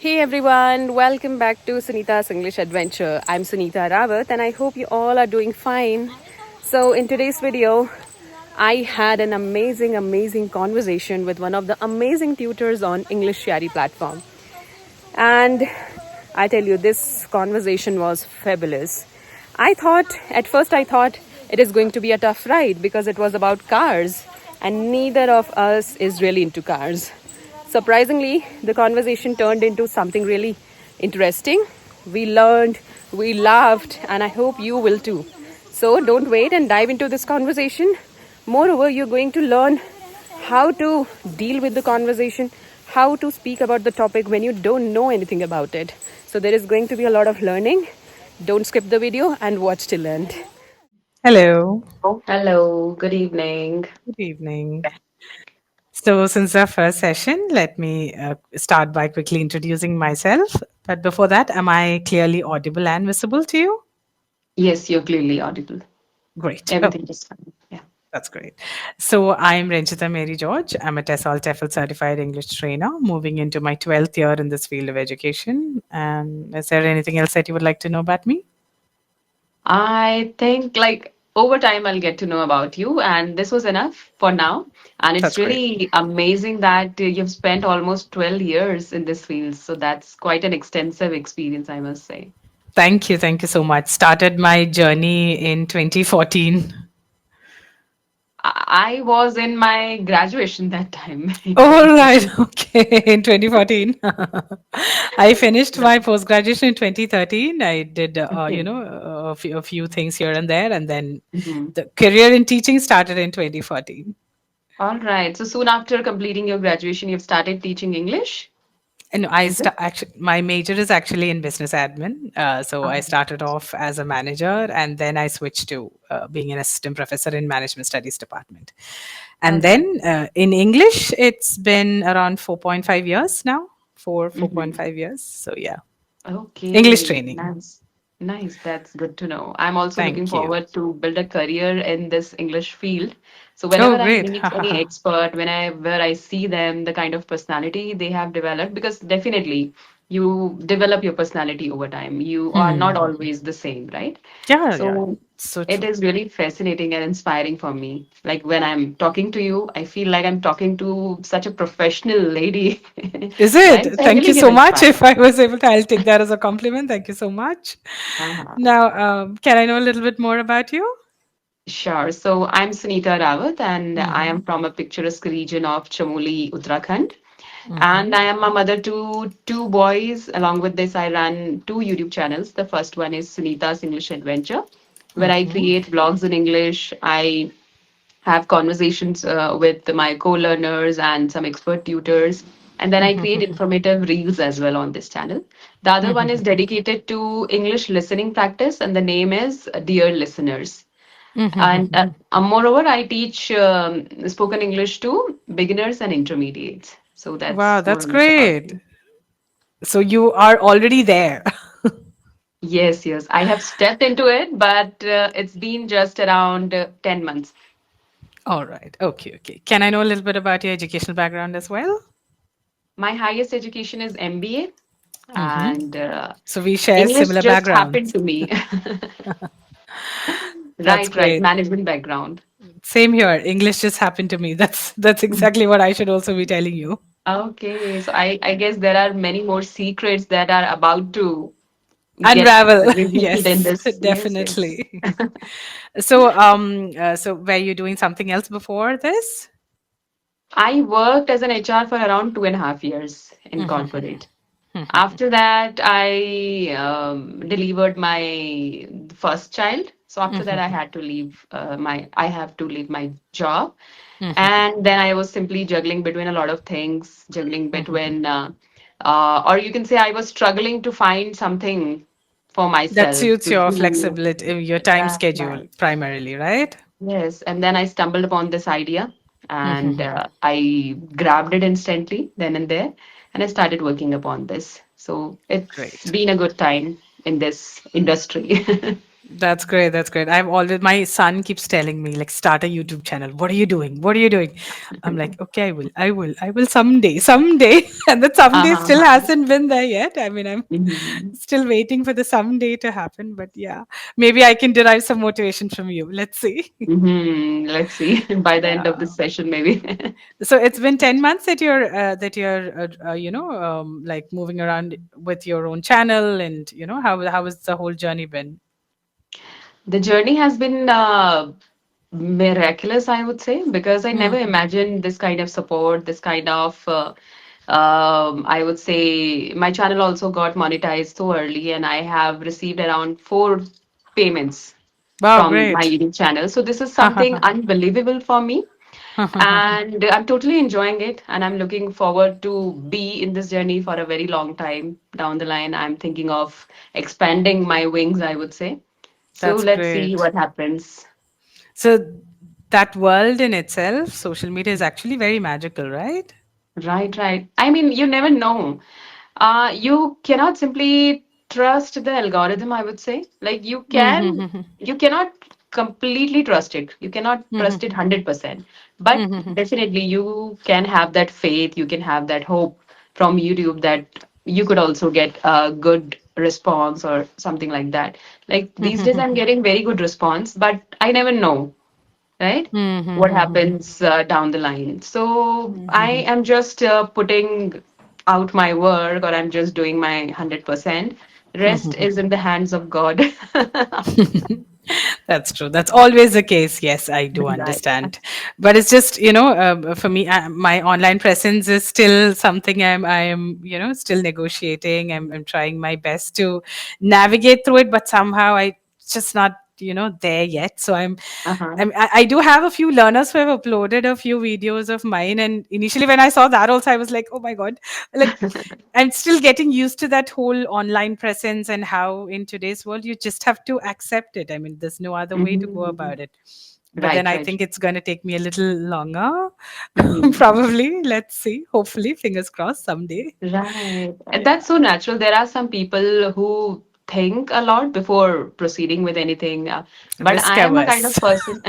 Hey everyone, welcome back to Sunita's English Adventure. I'm Sunita Rawat and I hope you all are doing fine. So, in today's video, I had an amazing conversation with one of the amazing tutors on EnglishYaari platform. And I tell you, this conversation was fabulous. At first, I thought it is going to be a tough ride because it was about cars, and neither of us is really into cars. Surprisingly, the conversation turned into something really interesting. We learned, we laughed, and I hope you will too. So don't wait and dive into this conversation. Moreover, you're going to learn how to deal with the conversation, how to speak about the topic when you don't know anything about it. So there is going to be a lot of learning. Don't skip the video and watch till end. Hello, Oh, hello, good evening. good evening. So, since our first session, let me start by quickly introducing myself. But before that, am I clearly audible and visible to you? Yes, you're clearly audible. Great. Oh, Everything is fine. Yeah. that's great. So, I'm Renjitha Mary George. I'm a TESOL certified English trainer, moving into my 12th year in this field of education. And is there anything else that you would like to know about me? I think over time I'll get to know about you, and this was enough for now. And it's That's great. really amazing that you've spent almost 12 years in this field. So that's quite an extensive experience, I must say. Thank you. Thank you so much. Started my journey in 2014. I was in my graduation that time in All right. 2014. Okay. In 2014, I finished my post graduation in 2013. I did, Okay. a few things here and there, and then Mhm. the career in teaching started in 2014. All right. So soon after completing your graduation, you've started teaching English, And is it? actually, my major is actually in business admin. So I Uh-huh. started off as a manager, and then I switched to being an assistant professor in management studies department. All And right. then in English, it's been around 4.5 years now. 4.5 years. So yeah, English Okay, training. nice. Nice. That's good to know. I'm also looking Thank you. forward to build a career in this English field. So whenever Oh, I great. meet any expert, whenever I see them, the kind of personality they have developed, because definitely you develop your personality over time. You are not Hmm. always the same, right? Yeah, yeah. So So it true. is really fascinating and inspiring for me. Like when I'm talking to you, I feel like I'm talking to such a professional lady, Is right? it? So I Thank really you get so much. inspired. If I was able to, I'll take that as a compliment. Thank you so much. Uh-huh. Now, can I know a little bit more about you? Sure. So I'm Sunita Rawat, and I Mm-hmm. am from a picturesque region of Chamoli, Uttarakhand. And Mm-hmm. I am a mother to two boys. Along with this, I run two YouTube channels. The first one is Sunita's English Adventure, where I Mm-hmm. create vlogs in English. I have conversations with my co-learners and some expert tutors. And then I create informative reels as well on this channel. The other one is dedicated to English listening practice, and the name is Dear Listeners. And moreover, I teach spoken English to beginners and intermediates. So Wow, that's more that's or less about great. me. So you are already there. Yes, yes. I have stepped into it, but it's been just around 10 months. All right. Okay, okay. Can I know a little bit about your educational background as well? My highest education is MBA, Mm-hmm. and So we share English similar just happened backgrounds. to me. That's Right, right. great. Management background. Same here. English just happened to me. That's exactly what I should also be telling you. Okay, so I guess there are many more secrets that are about to get Unravel. revealed in Yes, this. Yes, yes. definitely. So so were you doing something else before this? I worked as an HR for around 2.5 years in corporate. After that, I delivered my first child. So after that, I have to leave my job. And then I was simply juggling between a lot of things, juggling between, or you can say I was struggling to find something for That myself suits to your do. flexibility, your time Right, schedule right. primarily, right? Yes, and then I stumbled upon this idea and I grabbed it instantly then and there, and I started working upon this. So it's Great. been a good time in this industry. That's great. That's great. I've always, my son keeps telling me, like, start a YouTube channel. What are you doing? What are you doing? I'm like, okay, I will someday, someday. And that someday still Uh-huh. hasn't been there yet. I mean, I'm Mhm. still waiting for the someday to happen. But yeah, maybe I can derive some motivation from you. Let's see. Let's see. By the end of Yeah. this session, maybe. So it's been 10 months that you're like moving around with your own channel, and how has the whole journey been? The journey has been miraculous, I would say, because I never Mm. imagined this kind of support, this kind of, I would say, my channel also got monetized so early, and I have received around four payments Wow, from my great. YouTube channel. So this is something unbelievable for me, and I'm totally enjoying it, and I'm looking forward to be in this journey for a very long time down the line. I'm thinking of expanding my wings, I would say. So That's let's see great. what happens. So that world in itself, social media, is actually very magical, right? Right, right. I mean, you never know. You cannot simply trust the algorithm, I would say. Like Mm-hmm. you cannot completely trust it. You cannot trust it 100%. But definitely you can have that faith, you can have that hope from YouTube that you could also get a good response or something like that. Like these days I'm getting very good response, but I never know, right? What happens down the line. So I am just putting out my work, or I'm just doing my 100%. Rest is in the hands of God. That's true. That's always the case. Yes, I do Right. understand. But it's just, for me, my online presence is still something I'm still negotiating. I'm trying my best to navigate through it, but somehow I just not, there yet. So Uh-huh. I do have a few learners who have uploaded a few videos of mine. And initially, when I saw that, also, I was like, oh my God, like, I'm still getting used to that whole online presence and how in today's world you just have to accept it. I mean, there's no other way to go Mhm. about it. But then Right, I right. think it's going to take me a little longer. Mhm. Probably. Let's see. Hopefully, fingers crossed someday. Right. And Yeah. that's so natural. There are some people who think a lot before proceeding with anything. But Risk I am a kind averse. of person.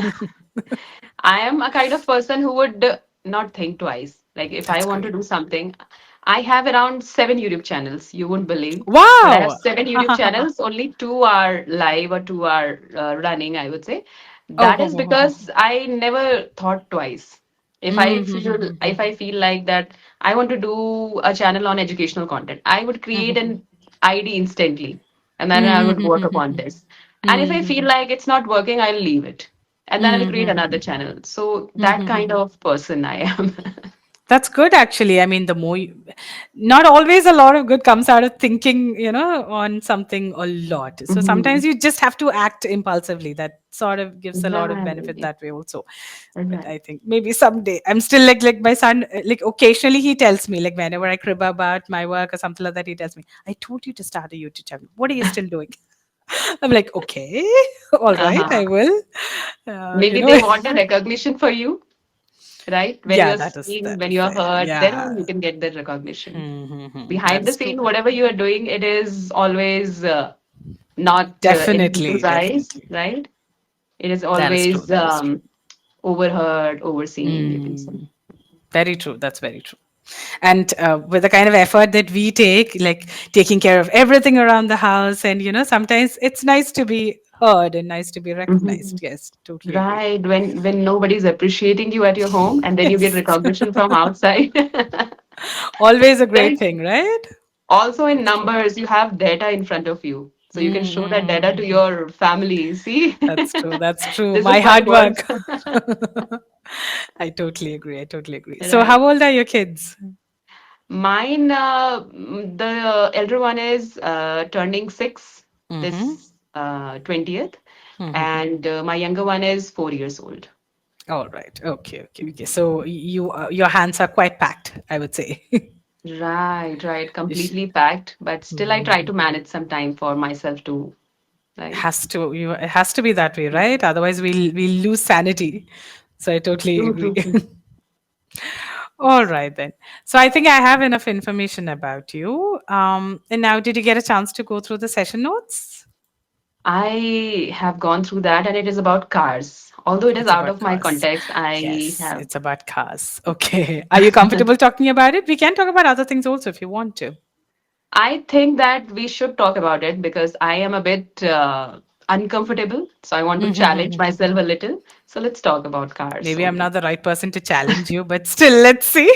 I am a kind of person who would not think twice. Like if I That's want to great. do something, I have around seven YouTube channels. You wouldn't believe, but I have Wow. seven YouTube channels. Only two are live or two are running, I would say. Oh, That ho, is ho, ho, ho. because I never thought twice. If I feel like that I want to do a channel on educational content, I would create an ID instantly, and then I would work upon this. And if I feel like it's not working, I'll leave it and then I'll create another channel. So that kind of person I am. That's good, actually. I mean, not always a lot of good comes out of thinking, on something a lot. So sometimes Mhm. you just have to act impulsively. That sort of gives a lot of benefit Right. that way, also. But Right. I think maybe someday I'm still like my son, like occasionally he tells me, like whenever I crib about my work or something like that, he tells me, I told you to start a YouTube channel. What are you still doing? I'm like, okay, all right, Uh-huh. I will. Maybe they want a recognition for you, right? When Yeah, you're that is seen, that when is you're there. heard, then Yeah. only you can get that recognition. Behind the That's true. scene, whatever you are doing, it is always not in Definitely, people's eyes, definitely. right? It is That is true. always That is true. overheard, overseen, you can say. Mm, very true. That's very true. And with the kind of effort that we take, like taking care of everything around the house, and sometimes it's nice to be heard and nice to be recognized. Mhm. Yes, totally agree. Right, when nobody's appreciating you at your home and then you get Yes, recognition from outside. always a great Then thing, right? also in That's true. numbers, you have data in front of you. So you can show that data to Mm-hmm. your family. See, That's true. That's true. this My is what hard works. work. I totally agree. I totally agree. So, Right. how old are your kids? Mine, the elder one is turning 6 Mm-hmm. this 20th, and my younger one is 4 years old. All right. Okay. Okay. Okay. So your hands are quite packed, I would say. Right, right, You sh- completely packed, but still I try to manage some time for myself too, right? it has to be that way, right? Otherwise, we'll lose sanity. So I totally True, agree. true, true. All right then. So I think I have enough information about you. And now, did you get a chance to go through the session notes? I have gone through that, and it is about cars. Although it is It's out about of my cars. context, I Yes, have. it's about cars. Okay. Are you comfortable talking about it? We can talk about other things also if you want to. I think that we should talk about it because I am a bit uncomfortable. So I want to challenge myself a little. So let's talk about cars Maybe I'm only. not the right person to challenge you, but still, let's see.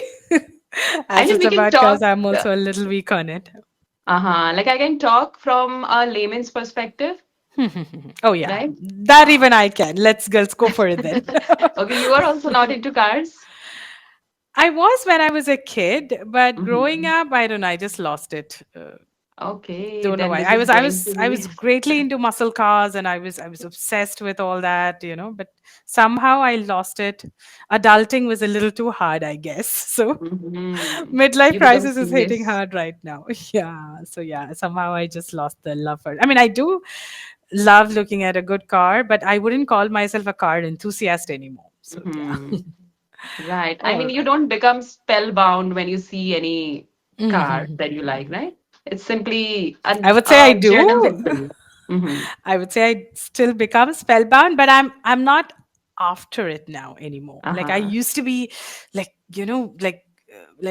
I As mean, it's we can about cars, talk. I'm also a little weak on it. Like I can talk from a layman's perspective, Oh, yeah. right? That even I can. Let's go for it then. Okay, you are also not into cars. I was when I was a kid, but growing Mhm. up, I don't know, I just lost it. Okay, Don't know then why. this is going to I be. was greatly into muscle cars, and I was obsessed with all that, but somehow I lost it. Adulting was a little too hard, I guess. So midlife You become crisis is hitting serious. hard right now. Yeah. So yeah, somehow I just lost the love for it. I mean, I do love looking at a good car, but I wouldn't call myself a car enthusiast anymore. So yeah. Hmm. Right. I All mean, you right. don't become spellbound when you see any car Mhm. that you like, right? It's simply a, I would say I a general do. thing for you. Hmm. I would say I still become spellbound, but I'm not after it now anymore. Like I Uh-huh. used to be, like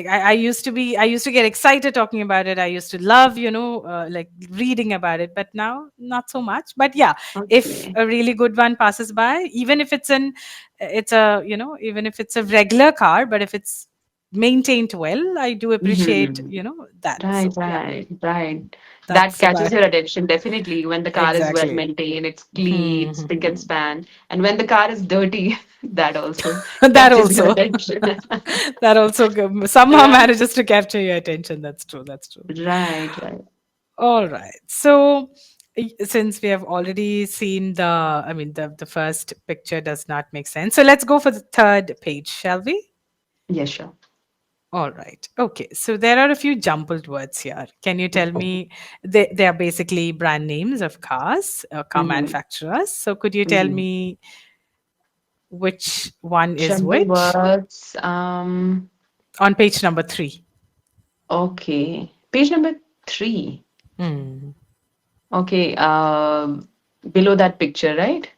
I used to get excited talking about it. I used to love, like reading about it. But now, not so much. But yeah, if Okay. a really good one passes by, even if even if it's a regular car, but if it's maintained well, I do appreciate, Hmm. that. Right, So yeah, right, right. That that's catches about your it. attention definitely when the car is well Exactly. maintained, it's clean, spick and span. And when the car is dirty, that also That catches your also. attention. That also somehow Right, manages to capture your attention. That's true. That's true. right, right. All right. So, since we have already seen I mean, the first picture does not make sense. So, let's go for the third page, shall we? Yeah, sure. All right. Okay. So, there are a few jumbled words here. Can you tell me? They are basically brand names of cars, car Mm-hmm. manufacturers. So, could you tell Mm-hmm. me which one is Jumble which words. on page number three? Okay. Page number 3. Hmm. Okay. Below that picture, right?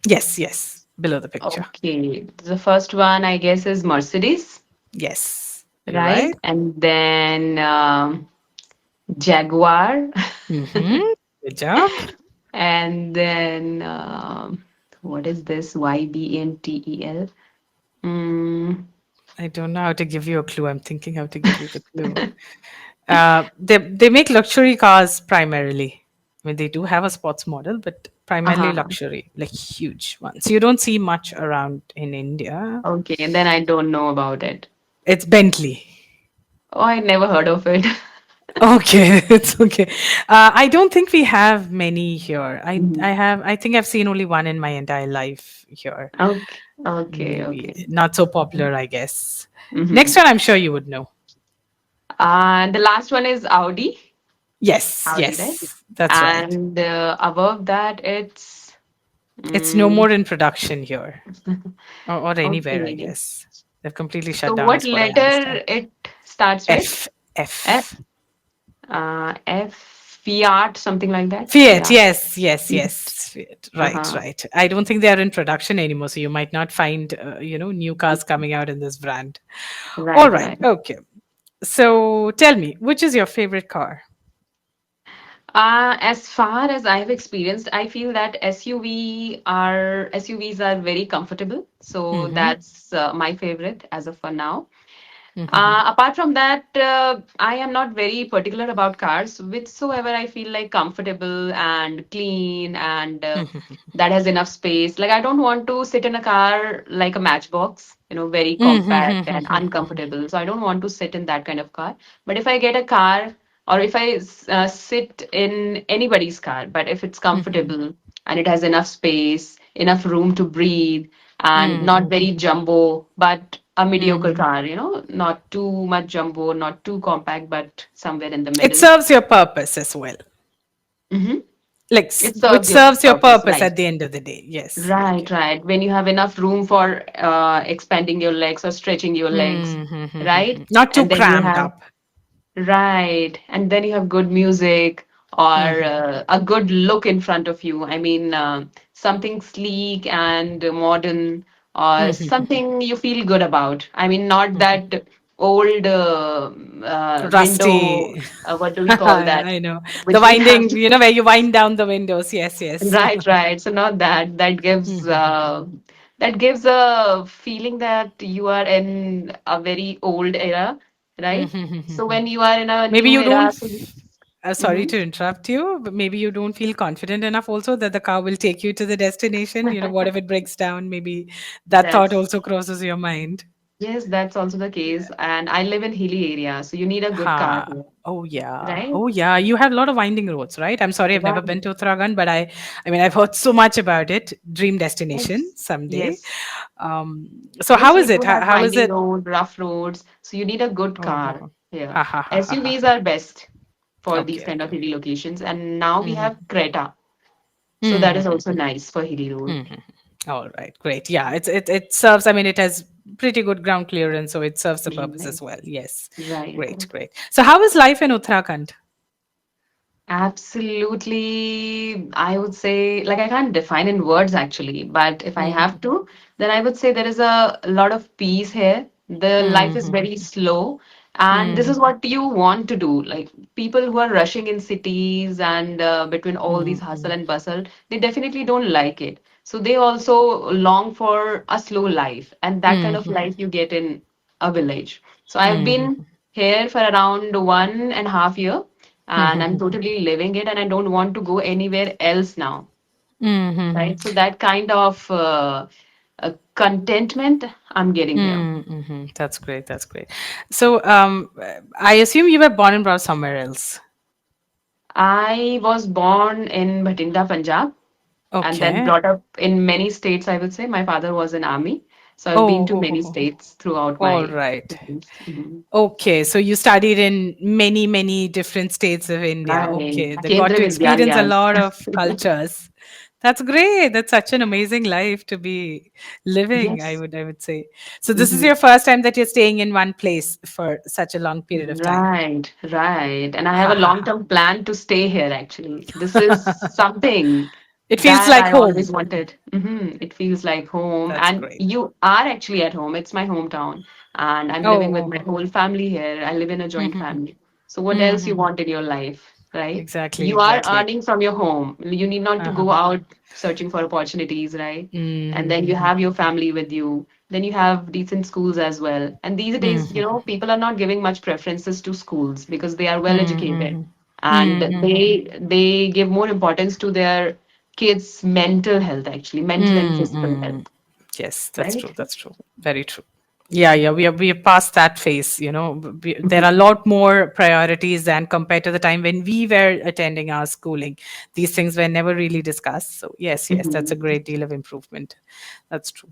Yes, yes. Below the picture. Okay. The first one, I guess, is Mercedes, Yes, you're right? right. And then Jaguar, Mm-hmm. Good job. and then what is this? YBNTEL. Mm, I don't know how to give you a clue. I'm thinking how to give you the clue. They make luxury cars primarily. I mean, they do have a sports model, but primarily uh-huh. luxury, like huge ones. You don't see much around in India. Okay, and then I don't know about it. It's Bentley. Oh, I never heard of it. Okay, it's okay. I don't think we have many here. Mhm. I think I've seen only one in my entire life here. Okay, okay, Maybe okay. not so popular, I guess. Next Hmm. one, I'm sure you would know. And the last one is Audi. Yes, Audi, right? yes, that's right. And above that, it's It's no mm, more in production here or anywhere, I okay. guess. They've completely So shut down, what is what I understand. letter it starts with? F, F, F. F, Fiat, something like that. Fiat, Fiat. yes, yes, Mhm. yes. Fiat. Right, Uh-huh. right. I don't think they are in production anymore, so you might not find, new cars coming out in this brand. All Right, right, right. okay. So tell me, which is your favorite car? As far as I've experienced, I feel that SUVs are very comfortable. So Mm-hmm. that's my favorite as of for now. Mm-hmm. Apart from that, I am not very particular about cars. Whichsoever I feel like comfortable and clean and that has enough space. Like I don't want to sit in a car like a matchbox, very compact and uncomfortable. So I don't want to sit in that kind of car. But if I get a car or if I sit in anybody's car, but if it's comfortable and it has enough space, enough room to breathe, and not very jumbo, but a mediocre car, not too much jumbo, not too compact, but somewhere in the It middle. serves your purpose as well. Hmm. Like, It which serves your serves your purpose, purpose right? at the end of the day. Yes. Right, Okay. right. When you have enough room for expanding your legs or stretching your legs, right? Not too And then you cramped have up. Right. And then you have good music or a good look in front of you. I mean, something sleek and modern, or something you feel good about. I mean, not that old window, Rusty. what do we call that? I know. The Which we have. winding, where you wind down the windows. Yes, yes. Right, right. So not that. That gives a feeling that you are in a very old era, right? So when you are in a Maybe new you don't era, so sorry mhm. to interrupt you, but maybe you don't feel confident enough also that the car will take you to the destination. What if it breaks down? Maybe that thought That's also crosses your mind. yes, that's also the case. And I live in hilly area, so you need a good car Ha. here, Oh yeah. right? Oh yeah. You have a lot of winding roads, right? I'm sorry, I've never been Right. to Uttarakhand, but I mean, I've heard so much about it. Dream destination Yes. someday. Yes. So Yes, how we is do it? have How is winding it? road, rough roads, so you need a good Oh, car oh. here. Ha ha ha ha ha. SUVs are best for these Okay, kind of okay. hilly locations, and now we have Mm-hmm. Creta, so that is Mm-hmm. also nice for hilly road. Mm-hmm. All right, great. Yeah, it serves. I mean, it has pretty good ground clearance, so it serves the purpose Right, as well. Yes, right. great, great. So, how is life in Uttarakhand? Absolutely. I would say, like, I can't define in words actually, but if I Mm-hmm. have to, then I would say there is a lot of peace here. The life is Mm-hmm. very slow, and this is what you want to do. Like, people who are rushing in cities and between all these hustle and bustle, they definitely don't like it. So they also long for a slow life, and that kind of Mm-hmm. life you get in a village. So I've been Mm-hmm. here for around 1.5 year, and I'm Mm-hmm. totally living it, and I don't want to go anywhere else now, Mm-hmm. right? So that kind of contentment I'm getting here. Mm-hmm. That's great. That's great. So, I assume you were born and brought somewhere else. I was born in Bhatinda, Punjab, and then Okay. brought up in many states, I would say. My father was in army, so I've been Oh, to ho, ho, many ho. states throughout All my right. life. Mhm. Okay, so you studied in many, many different states of India. Right. Okay, they got Kendra to experience a Vidyaliyas. lot of cultures. That's great. That's such an amazing life to be living, Yes. I would say. So this is Mhm. your first time that you're staying in one place for such a long period of time. Right, right. And I have Ha a ha ha. long-term plan to stay here actually. This is something It feels that like I home. always wanted. It feels like home, That's and great. you are actually at home. It's my hometown, and I'm living with Oh. my whole family here. I live in a joint family. So what else you Mm-hmm. want in your life, right? Exactly, You are exactly. earning from your home. You need not to go Uh-huh. out searching for opportunities, right? And then you Mm-hmm. have your family with you. Then you have decent schools as well. And these days, Mm-hmm. people are not giving much preferences to schools because they are well educated, Mm-hmm. and Mm-hmm. they give more importance to their kids' mental health, actually, mental and physical Mm-hmm. health, Yes, that's true. right? That's true. Very true. Yeah, yeah, we are past that phase. There are a Mhm. lot more priorities than compared to the time when we were attending our schooling. These things were never really discussed. So yes, yes, that's a Mhm. great deal of improvement. That's true.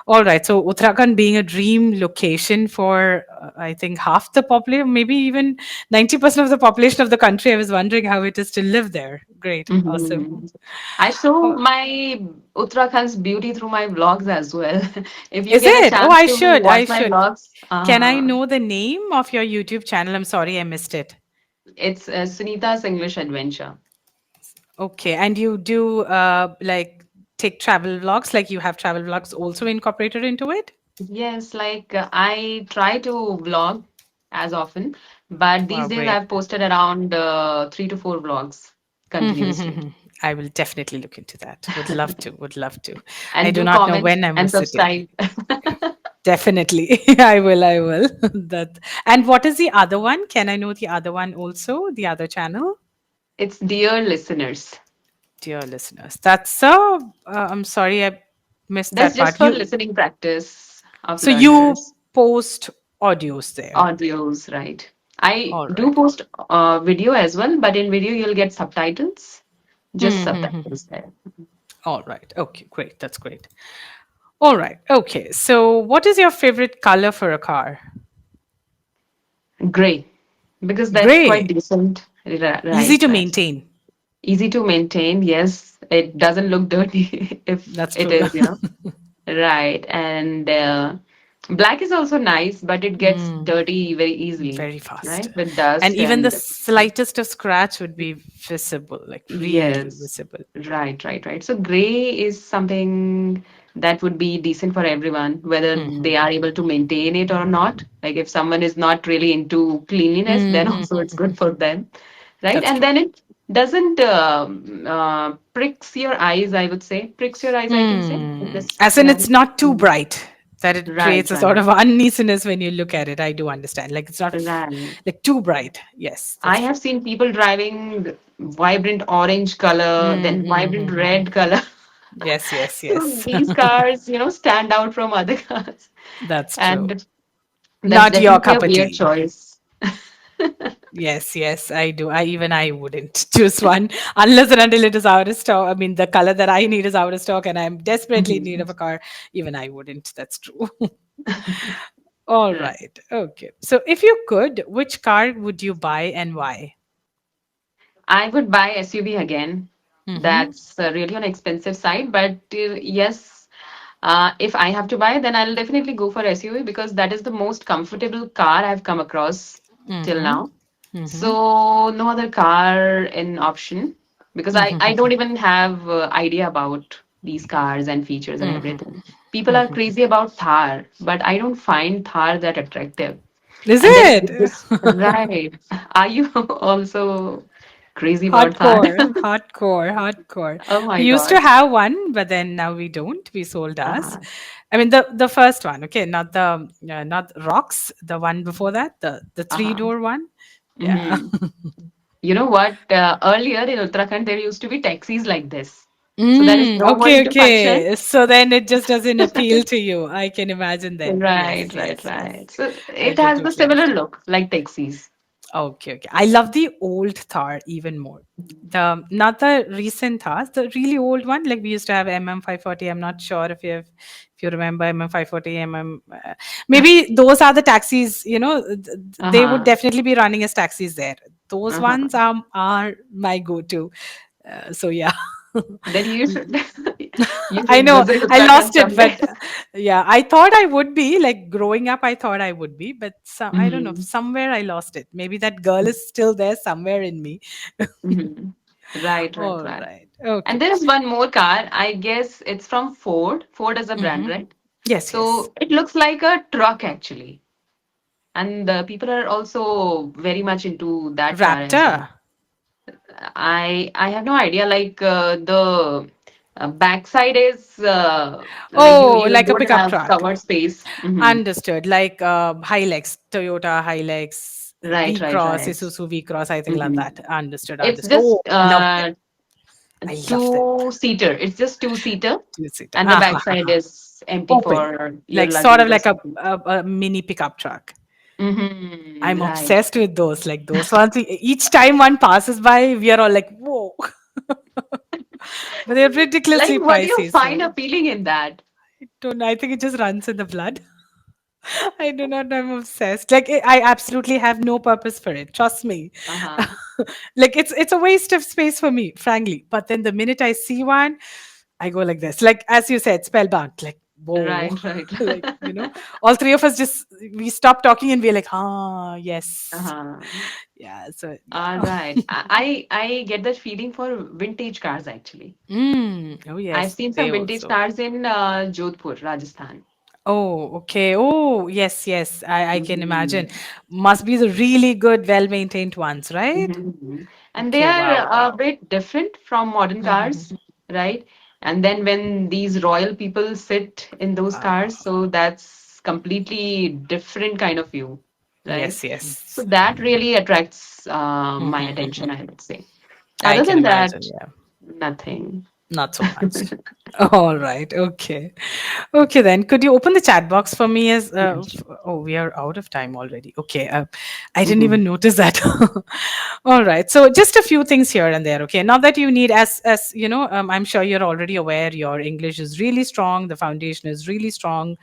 All right. So Uttarakhand being a dream location for I think half the population, maybe even 90% of the population of the country. I was wondering how it is to live there. Great. Awesome. Mhm. I show my Uttarakhand's beauty through my vlogs as well. If you Is get a it? Oh, chance I to should. I watch my should. vlogs, Can I know the name of your YouTube channel? I'm sorry, I missed it. it's Sunita's English Adventure. Okay. And you do like take travel vlogs, like you have travel vlogs also incorporated into it? Yes, like I try to vlog as often, but these Wow, days great. I've posted around 3 to 4 vlogs continuously. I will definitely look into that. Would love to. Would love to. I And do do not know comment when I and must sit in. subscribe. Definitely. I will. I will. That. And what is the other one? Can I know the other one also? The other channel? It's dear listeners. Dear listeners. That's so. I'm sorry, I missed That's that just part. for listening practice of So you learners. post audios there. Audios, right? I All do right. post video as well, but in video you'll get subtitles, just Mm-hmm. subtitles there. All right. Okay, great. That's great. All right. Okay. So what is your favorite color for a car? Gray, because that's quite Gray. decent. Easy Right, to right. maintain. Easy to maintain, yes. It doesn't look dirty if That's it true. is. Right. And Black is also nice, but it gets Mm, dirty very easily, very fast. right? With And dust even the and slightest of scratch would be visible, like really yes. visible. Right, right, right. So gray is something that would be decent for everyone, whether they are able to maintain it or not. Like if someone is not really into cleanliness, then also it's good for them, right? That's And true. then it doesn't pricks your eyes, I would say. Pricks your eyes, I can say. This, As in, yeah. it's not too Mm. bright that it Right, creates a sort right, of uneasiness when you look at it. I do understand. Like it's not right. like too bright. Yes, I that's true. have seen people driving vibrant orange color, then vibrant red color. Yes, yes, So yes. these cars, stand out from other cars. That's true. And that's Not your definitely a cup of weird tea. choice. Yes, yes, I do. I wouldn't choose one unless and until it is out of stock. I mean, the color that I need is out of stock, and I'm desperately in need Mhm. of a car. Even I wouldn't. That's true. All Right. right. Okay. So, if you could, which car would you buy and why? I would buy SUV again. Mm-hmm. That's really on expensive side, but yes, if I have to buy, then I'll definitely go for SUV because that is the most comfortable car I've come across till Mm-hmm. now. Mm-hmm. So no other car in option because I don't even have idea about these cars and features and everything. People are crazy about Thar, but I don't find Thar that attractive. Is And then it? this, right? Are you also crazy about Thar? Hardcore, hardcore, hardcore. Oh We my used to God. have one, but then now we don't. We sold ours. Uh-huh. I mean the first one, okay, not the not rocks, the one before that, the three Uh-huh. door one. Yeah. Hmm. You know what? Earlier in Uttarakhand, there used to be taxis like this. So there is nobody Okay, to function. okay. So then it just doesn't appeal to you. I can imagine then. Yes, Right, right, yes, yes. right. So I it do has the totally similar understand. look like taxis. Okay, okay. I love the old Thar even more. The not the recent Thars, the really old one. Like we used to have MM 540. I'm not sure if you remember MM 540, maybe those are the taxis. They would Uh-huh. definitely be running as taxis there. Those Uh-huh. ones are my go-to. So yeah. Then you should you I should know visit I Uttarakhand lost it, someday. but yeah, I thought I would be like growing up. I thought I would be, but I don't know. Hmm. Somewhere I lost it. Maybe that girl is still there somewhere in me. Hmm. Right, right, All right. right. Okay. And there is one more car. I guess it's from Ford. Ford is a brand, Mm-hmm. right? Yes. Yes. So it looks like a truck actually. And people are also very much into that car as well. Raptor. I have no idea. Like the backside is like you Oh, you like a don't pickup have truck. covered space. Hmm. Understood. Like Hilux, Toyota Hilux, Right, V right, Cross, right. Isuzu V Cross. I think like Hmm. that. Understood. It's Understood. just Oh, loved it. I loved it. two-seater. It's just two-seater, Two-seater. and the backside is empty Open, for your like sort of luggage or like something. a mini pickup truck. Hmm. I'm Right. obsessed with those. Like those ones. Each time one passes by, we are all like, "Whoa!" But they're Like, ridiculously what do you pricey. find So appealing in that? don't know. I think it just runs in the blood. I do not know. I'm obsessed. Like I absolutely have no purpose for it. Trust me. Uh-huh. Like it's a waste of space for me, frankly. But then the minute I see one, I go like this. Like as you said, spellbound. Like whoa. Right, right. Like all three of us just we stop talking and we're like, ah, yes, Uh-huh. yeah. So All yeah. right. I get that feeling for vintage cars actually. Oh I've yes, seen some they vintage also. cars in Jodhpur, Rajasthan. Oh, okay. Oh, yes, yes. I can imagine. Mhm. Must be the really good, well-maintained ones, right? Mhm. And they Okay, are wow, a wow. bit different from modern cars, right? And then when these royal people sit in those cars, Ah, so that's completely different kind of view, right? yes, So yes. that really attracts my attention, I would say. I Other can than imagine, that, yeah. nothing. Not so much. All right. Okay. Okay, then. Could you open the chat box for me? As oh, we are out of time already. Okay. I didn't even Mhm. notice that. All right. So just a few things here and there. Okay. Not that you need, as you know, I'm sure you're already aware. Your English is really strong. The foundation is really strong.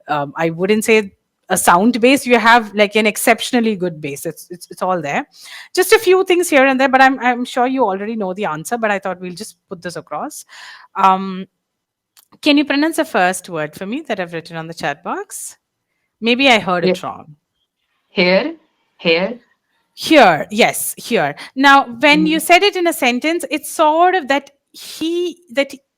I wouldn't say a sound base. You have like an exceptionally good base. It's all there. Just a few things here and there, but I'm sure you already know the answer. But I thought we'll just put this across. Um, can you pronounce the first word for me that I've written on the chat box? Maybe I heard Yeah. it wrong. Hair, hair. Here, yes, here. Now, when you Mhm. said it in a sentence, it's sort of that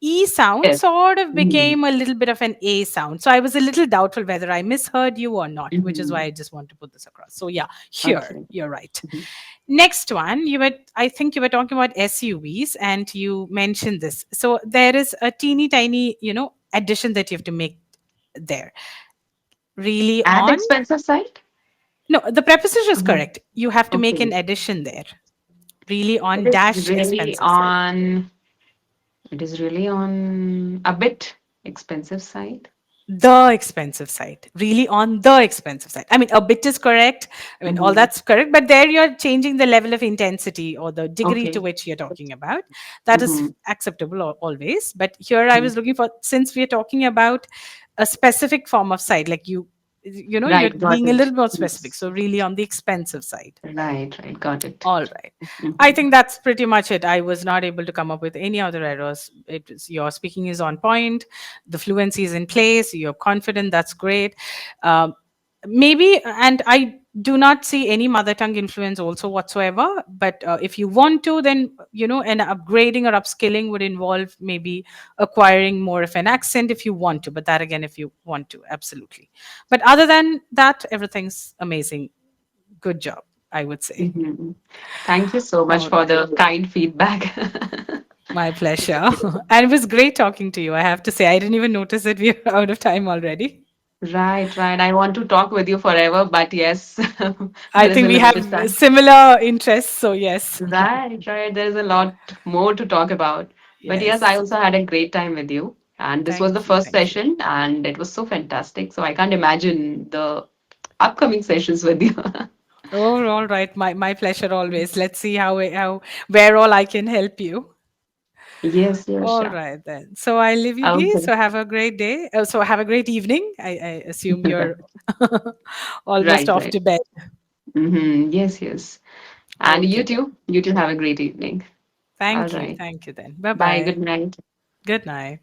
E sound Yes. sort of Mm-hmm. became a little bit of an A sound. So I was a little doubtful whether I misheard you or not, which is why Mm-hmm. I just want to put this across. So yeah, here, Okay. you're right. Mhm. Next one, I think you were talking about SUVs and you mentioned this. So there is a teeny tiny, addition that you have to make there. Really And on? expensive side? No, the preposition is Mhm. correct. You have to make an Okay. addition there. Really It on is dash really expensive side. on. It is really on a bit expensive side. The expensive side. Really on the expensive side. I mean, a bit is correct. I mean, all Mm-hmm. that's correct. But there you're changing the level of intensity or the degree to Okay. which you're talking about. That is Mm-hmm. acceptable always. But here I was looking for, since we're talking about a specific form of side, like you're Right. Got being a it. little more specific. Yes. So really on the expensive side. Right. Right. Got it. All right. I Mm-hmm. think that's pretty much it. I was not able to come up with any other errors. Your speaking is on point, the fluency is in place, you're confident. That's great. Um, Maybe, and I do not see any mother tongue influence also whatsoever. But if you want to, then an upgrading or upskilling would involve maybe acquiring more of an accent if you want to. But that again, if you want to, absolutely. But other than that, everything's amazing. Good job, I would say. Mm-hmm. Thank you so much All for right. the kind feedback. My pleasure. And it was great talking to you. I have to say, I didn't even notice that we're out of time already. Right, right. I want to talk with you forever, but yes, I there is think a we limited have time. similar interests. So, yes. Right, right. There is a lot more to talk about. But yes, I Yes. also had a great time with you. And this was the Thank you. first Thank you. session, and it was so fantastic. So I can't imagine the upcoming sessions with you. Oh, all right. My pleasure always. Let's see where all I can help you. Yes, yes, All sure. right then. So I leave you be. Okay. So have a great day. So have a great evening. I assume you're almost Right, off right. to bed. Yes, yes. And Okay then. you too have a great evening. All Thank you. right. Thank you then. Bye Bye. bye. Good night. Good night.